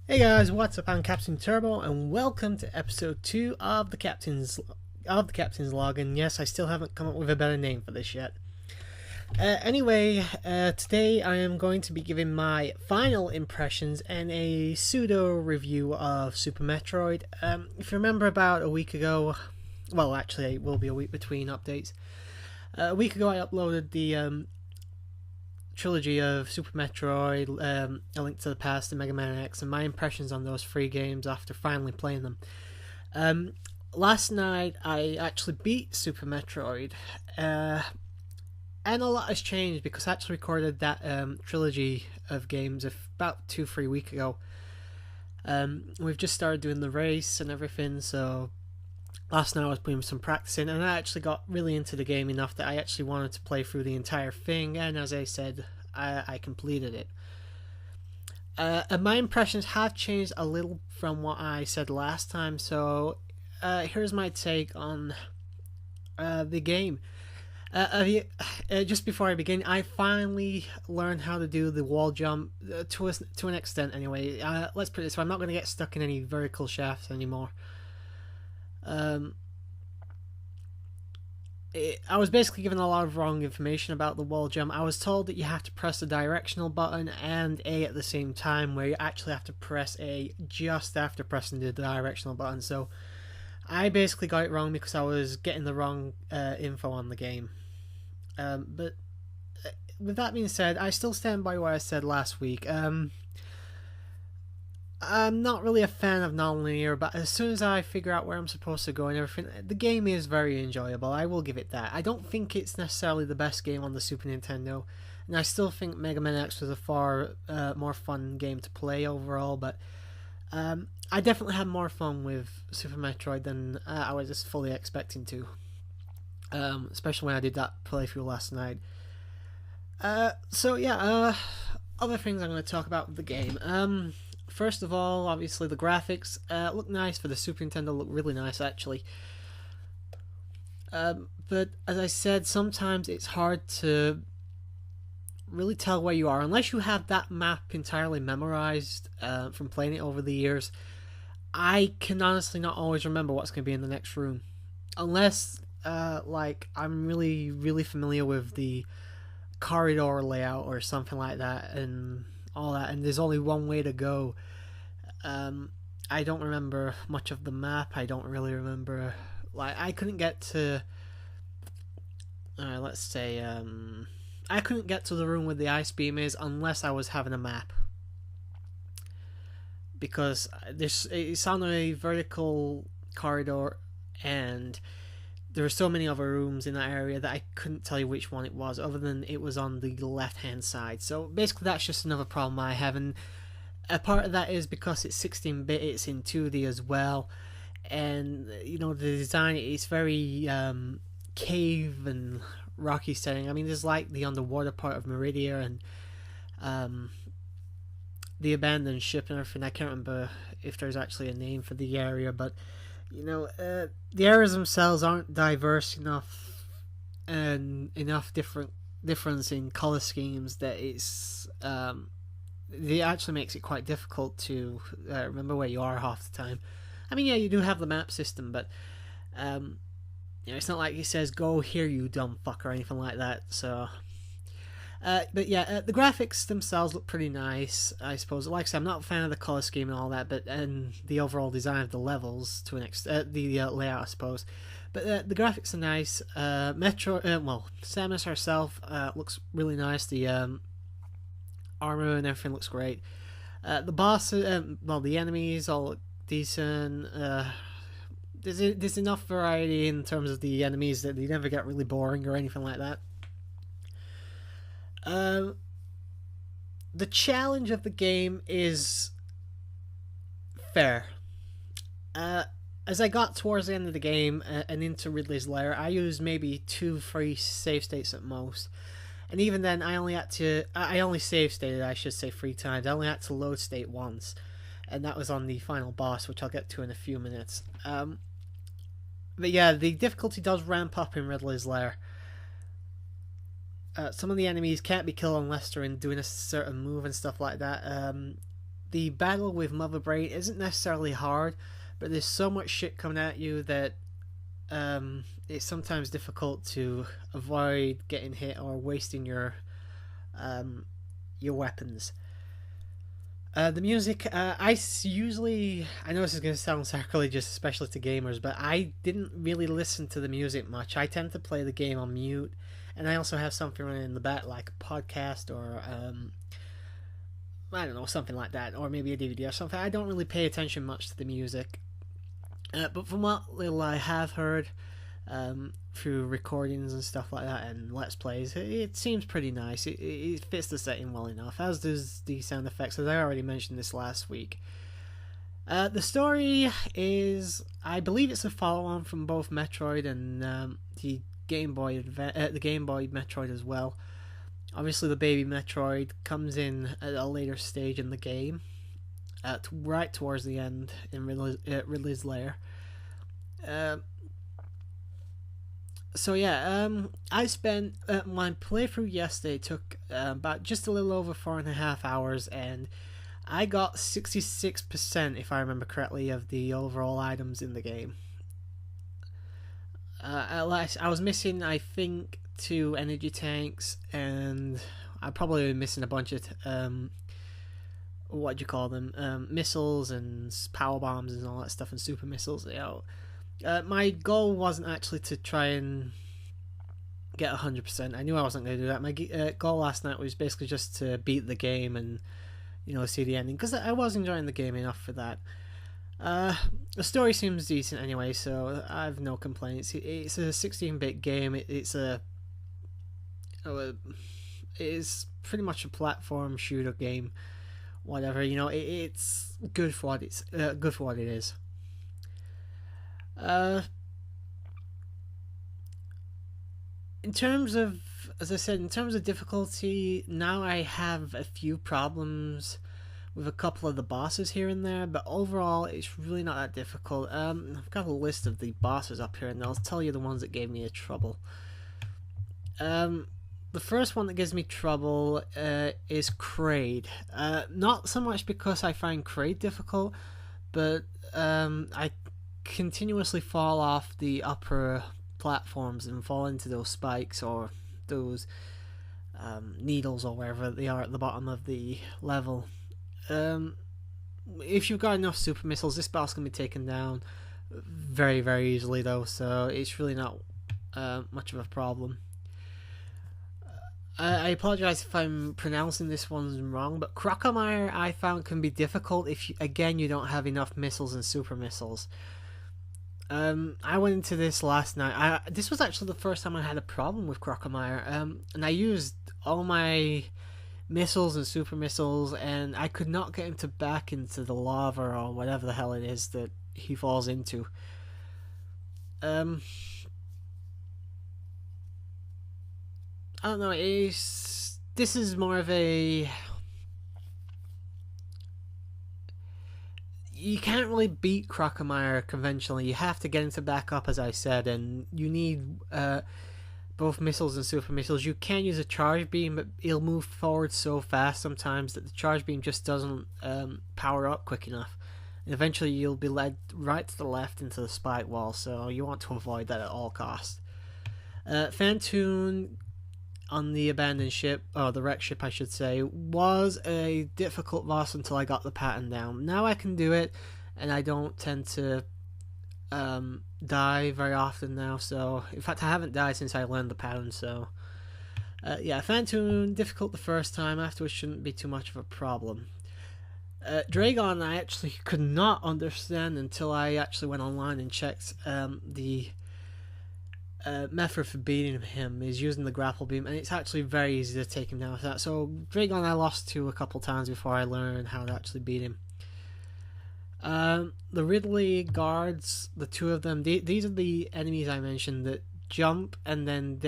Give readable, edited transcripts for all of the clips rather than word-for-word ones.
Hey guys, what's up? I'm Captain Turbo, and welcome to episode 2 of the Captain's Log. And yes, I still haven't come up with a better name for this yet. Today I am going to be giving my final impressions and a pseudo review of Super Metroid. If you remember, about a week ago, well, actually, it will be a week between updates. A week ago, I uploaded the trilogy of Super Metroid, A Link to the Past, and Mega Man X, and my impressions on those three games after finally playing them. Um, Last night I actually beat Super Metroid, and a lot has changed because I actually recorded that trilogy of games about 2-3 weeks ago. We've just started doing the race and everything, so last night I was putting some practice in, and I actually got really into the game enough that I actually wanted to play through the entire thing, and as I said, I completed it. And my impressions have changed a little from what I said last time, so here's my take on the game. Just before I begin, I finally learned how to do the wall jump to an extent. Anyway, let's put it this way: I'm not going to get stuck in any vertical shafts anymore. Um, I was basically given a lot of wrong information about the wall jump. I was told that you have to press the directional button and A at the same time, where you actually have to press A just after pressing the directional button. So I basically got it wrong because I was getting the wrong info on the game. But with that being said, I still stand by what I said last week. I'm not really a fan of non-linear, but as soon as I figure out where I'm supposed to go and everything, the game is very enjoyable. I will give it that. I don't think it's necessarily the best game on the Super Nintendo, and I still think Mega Man X was a far more fun game to play overall, but I definitely had more fun with Super Metroid than I was just fully expecting to, especially when I did that playthrough last night. Other things I'm going to talk about with the game. First of all, obviously the graphics look nice for the Super Nintendo. Look really nice actually. But as I said, sometimes it's hard to really tell where you are unless you have that map entirely memorized from playing it over the years. I can honestly not always remember what's going to be in the next room, unless like I'm really familiar with the corridor layout or something like that and all that, and there's only one way to go. I don't remember much of the map. I don't really remember, like, I couldn't get to let's say I couldn't get to the room where the ice beam is unless I was having a map, because it's on a vertical corridor and there were so many other rooms in that area that I couldn't tell you which one it was, other than it was on the left hand side. So basically, that's just another problem I have, and a part of that is because it's 16-bit, it's in 2D as well, and you know the design is very cave and rocky setting. I mean, there's like the underwater part of Meridia and um, the abandoned ship and everything. I can't remember if there's actually a name for the area, but you know, the areas themselves aren't diverse enough and enough difference in color schemes that it actually makes it quite difficult to remember where you are half the time. I mean, yeah, you do have the map system, but you know, it's not like he says "Go here, you dumb fuck" or anything like that. So the graphics themselves look pretty nice, I suppose. Like I said, I'm not a fan of the color scheme and all that, but and the overall design of the levels to an extent, the layout, I suppose. But the graphics are nice. Samus herself looks really nice. The armor and everything looks great. The bosses, the enemies all look decent. There's enough variety in terms of the enemies that they never get really boring or anything like that. Um, the challenge of the game is fair. Uh, as I got towards the end of the game and into Ridley's Lair, I used maybe 2, 3 save states at most, and even then, I only save stated, I should say, 3 times. I only had to load state once, and that was on the final boss, which I'll get to in a few minutes. But yeah, the difficulty does ramp up in Ridley's Lair. Some of the enemies can't be killed unless they're in doing a certain move and stuff like that. the battle with Mother Brain isn't necessarily hard, but there's so much shit coming at you that it's sometimes difficult to avoid getting hit or wasting um, your weapons. The music, usually, I know this is going to sound sacrilegious, especially to gamers, but I didn't really listen to the music much. I tend to play the game on mute, and I also have something running in the back, like a podcast or, I don't know, something like that, or maybe a DVD or something. I don't really pay attention much to the music. But from what little I have heard, through recordings and stuff like that and let's plays, it seems pretty nice. It fits the setting well enough, as does the sound effects, as I already mentioned this last week. The story is, I believe it's a follow-on from both Metroid and the Game Boy Metroid as well. Obviously, the baby Metroid comes in at a later stage in the game, right towards the end in Ridley's lair. So yeah, I spent my playthrough yesterday took about just a little over 4.5 hours, and I got 66%, if I remember correctly, of the overall items in the game. At last, I was missing, I think, 2 energy tanks, and I probably missing a bunch of what do you call them? Missiles and power bombs and all that stuff, and super missiles. My goal wasn't actually to try and get 100%. I knew I wasn't going to do that. My goal last night was basically just to beat the game and, see the ending, because I was enjoying the game enough for that. The story seems decent anyway, so I have no complaints. It's a 16-bit game. It's pretty much a platform shooter game. Whatever, it's good for what it is. In terms of, as I said, in terms of difficulty, now I have a few problems with a couple of the bosses here and there, but overall it's really not that difficult. I've got a list of the bosses up here, and I'll tell you the ones that gave me a trouble. The first one that gives me trouble is Kraid. Not so much because I find Kraid difficult, but I continuously fall off the upper platforms and fall into those spikes or those needles or wherever they are at the bottom of the level. If you've got enough super missiles, this boss can be taken down very, very easily though, so it's really not much of a problem. I apologize if I'm pronouncing this one wrong, but Crocomire I found can be difficult if you don't have enough missiles and super missiles. I went into this last night. This was actually the first time I had a problem with Crocomire, and I used all my missiles and super missiles, and I could not get him to back into the lava or whatever the hell it is that he falls into. I don't know, this is more of a... You can't really beat Crocomire conventionally. You have to get him to back up, as I said, and you need both missiles and super missiles. You can use a charge beam, but he'll move forward so fast sometimes that the charge beam just doesn't power up quick enough. And eventually you'll be led right to the left into the spike wall, so you want to avoid that at all costs. Phantoon on the abandoned ship, or the wrecked ship I should say, was a difficult boss until I got the pattern down. Now I can do it, and I don't tend to die very often now, so in fact I haven't died since I learned the pattern, so yeah, Phantoon, difficult the first time, afterwards shouldn't be too much of a problem. Dragon I actually could not understand until I actually went online and checked the method for beating him is using the grapple beam, and it's actually very easy to take him down with that. So Dragon I lost to a couple times before I learned how to actually beat him. The Ridley guards, the two of them, these are the enemies I mentioned that jump, and then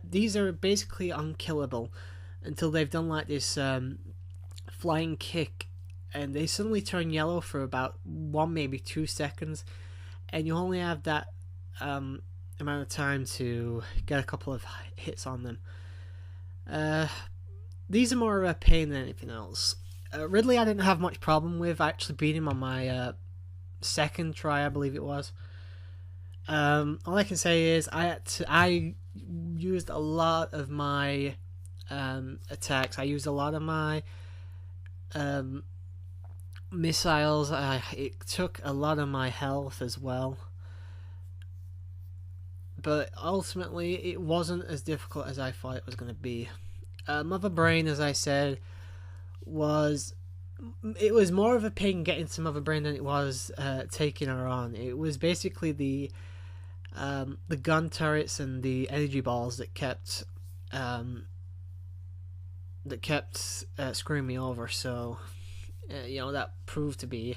these are basically unkillable until they've done like this flying kick, and they suddenly turn yellow for about 1 maybe 2 seconds, and you only have that amount of time to get a couple of hits on them. These are more of a pain than anything else. Ridley, I didn't have much problem with. I actually beat him on my second try, I believe it was. All I can say is I used a lot of my attacks. I used a lot of my um, missiles. It took a lot of my health as well. But ultimately, it wasn't as difficult as I thought it was going to be. Mother Brain, as I said, was it was more of a pain getting to Mother Brain than it was taking her on. It was basically the gun turrets and the energy balls that kept screwing me over. So that proved to be.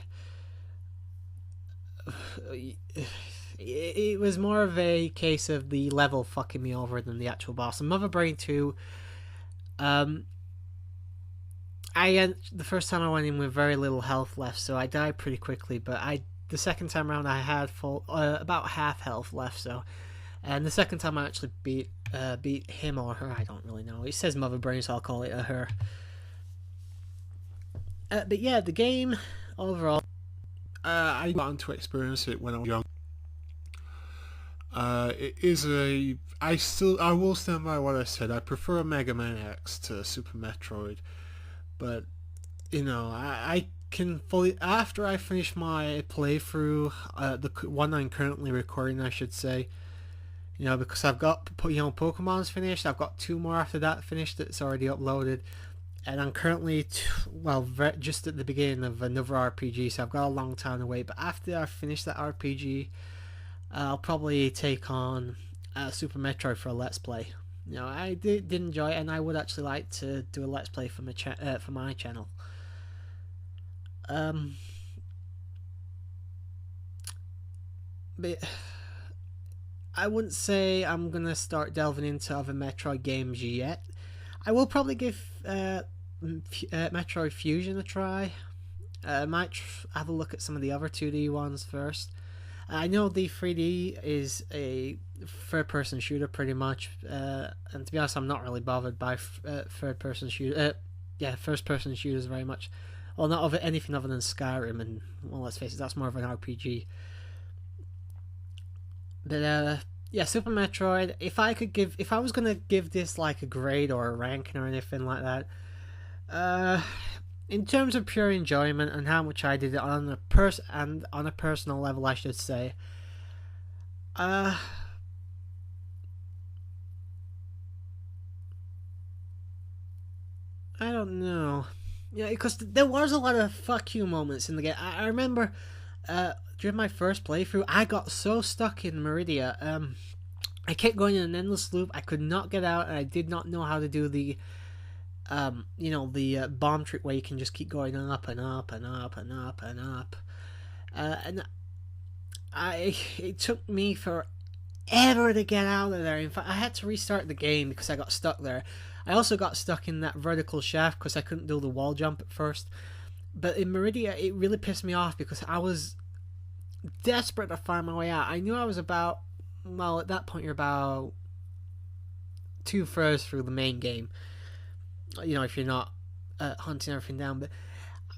It was more of a case of the level fucking me over than the actual boss. And Mother Brain 2, the first time I went in with very little health left, so I died pretty quickly. But the second time around I had about half health left. So, and the second time I actually beat him or her, I don't really know. It says Mother Brain, so I'll call it a her. But yeah, the game overall, I got on to experience it when I was young. It is I will stand by what I said. I prefer Mega Man X to Super Metroid, but I can fully, after I finish my playthrough, the one I'm currently recording, I should say, because I've got Pokemon's finished. I've got 2 more after that finished. It's already uploaded, and I'm currently just at the beginning of another RPG, so I've got a long time to wait. But after I finish that RPG, I'll probably take on Super Metroid for a Let's Play. I did enjoy it, and I would actually like to do a Let's Play for my channel. But I wouldn't say I'm gonna start delving into other Metroid games yet. I will probably give Metroid Fusion a try. Might have a look at some of the other 2D ones first. I know the 3D is a third-person shooter pretty much, and to be honest, I'm not really bothered by third-person first-person shooters very much. Well, not of anything other than Skyrim, and well, let's face it, that's more of an RPG. But yeah, Super Metroid. If I was gonna give this like a grade or a ranking or anything like that, in terms of pure enjoyment and how much I did it on a personal level, I should say, I don't know. Because there was a lot of fuck you moments in the game. I remember during my first playthrough, I got so stuck in Meridia. I kept going in an endless loop. I could not get out, and I did not know how to do the the bomb trick where you can just keep going up and up and up and up and up. It took me forever to get out of there. In fact, I had to restart the game because I got stuck there. I also got stuck in that vertical shaft because I couldn't do the wall jump at first. But in Meridia, it really pissed me off because I was desperate to find my way out. I knew I was about, well, at that point you're about 2/3 through the main game. If you're not hunting everything down. But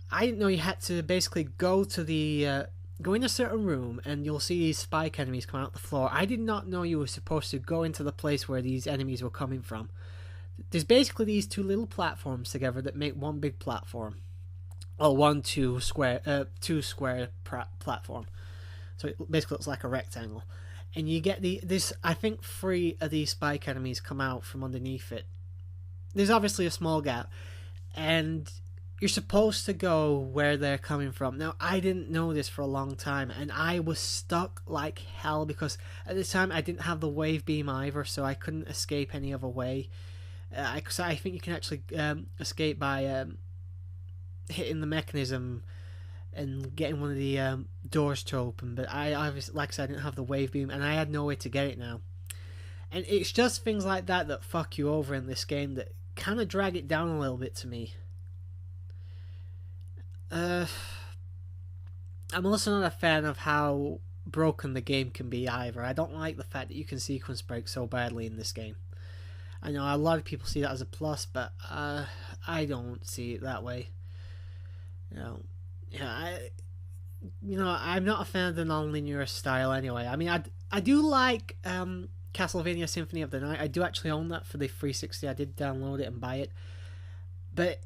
I didn't know you had to basically go in a certain room and you'll see these spike enemies come out the floor. I did not know you were supposed to go into the place where these enemies were coming from. There's basically these 2 little platforms together that make one big platform. Or two square platform. So it basically looks like a rectangle. And you get I think 3 of these spike enemies come out from underneath it. There's obviously a small gap, and you're supposed to go where they're coming from. Now, I didn't know this for a long time, and I was stuck like hell because at this time I didn't have the wave beam either, so I couldn't escape any other way. I think you can actually escape by hitting the mechanism and getting one of the doors to open, but I obviously, like I said, I didn't have the wave beam, and I had no way to get it now. And it's just things like that fuck you over in this game that kind of drag it down a little bit to me. I'm also not a fan of how broken the game can be either. I don't like the fact that you can sequence break so badly in this game. I know a lot of people see that as a plus, but I don't see it that way. You know, yeah, I'm not a fan of the non-linear style anyway. I mean, I do like Castlevania Symphony of the Night. I do actually own that for the 360. I did download it and buy it. But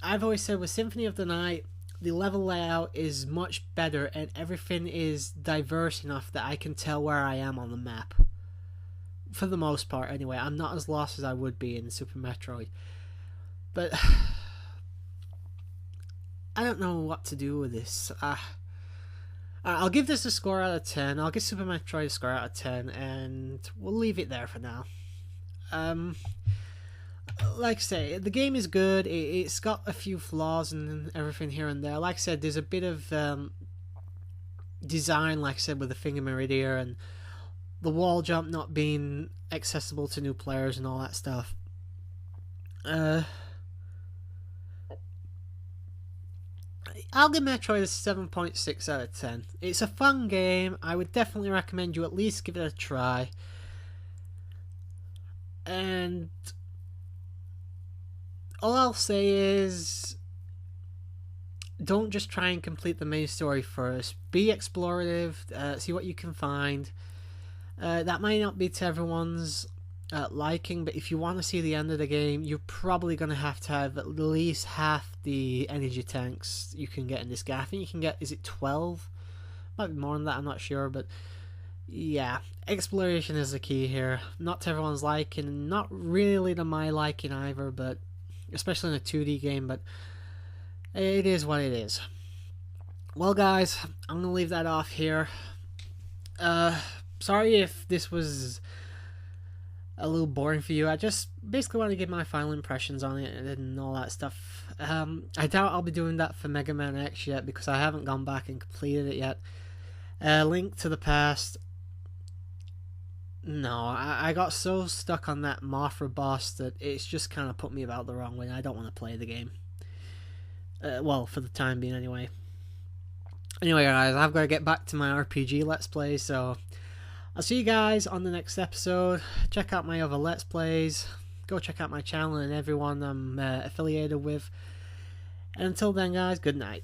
I've always said with Symphony of the Night, the level layout is much better and everything is diverse enough that I can tell where I am on the map. For the most part, anyway. I'm not as lost as I would be in Super Metroid. But I don't know what to do with this. I'll give this a score out of 10. I'll give Super Metroid a score out of 10, and we'll leave it there for now. Um, like I say, the game is good. It's got a few flaws and everything here and there. Like I said, there's a bit of design, like I said, with the finger meridian and the wall jump not being accessible to new players and all that stuff. I'll give Metroid a 7.6 out of 10. It's a fun game. I would definitely recommend you at least give it a try. And all I'll say is don't just try and complete the main story first. Be explorative, see what you can find. That might not be to everyone's liking, but if you want to see the end of the game, you're probably going to have at least half the energy tanks you can get in this game. I think you can get, is it 12? Might be more than that, I'm not sure, but yeah, exploration is the key here. Not to everyone's liking, not really to my liking either, but especially in a 2D game, but it is what it is. Well, guys, I'm going to leave that off here. Sorry if this was a little boring for you. I just basically want to give my final impressions on it and all that stuff. I doubt I'll be doing that for Mega Man X yet because I haven't gone back and completed it yet. Link to the Past. No, I got so stuck on that Mothra boss that it's just kind of put me about the wrong way. I don't want to play the game. Well, for the time being anyway. Anyway, guys, I've got to get back to my RPG Let's Play, so I'll see you guys on the next episode. Check out my other Let's Plays. Go check out my channel and everyone I'm affiliated with. And until then, guys, good night.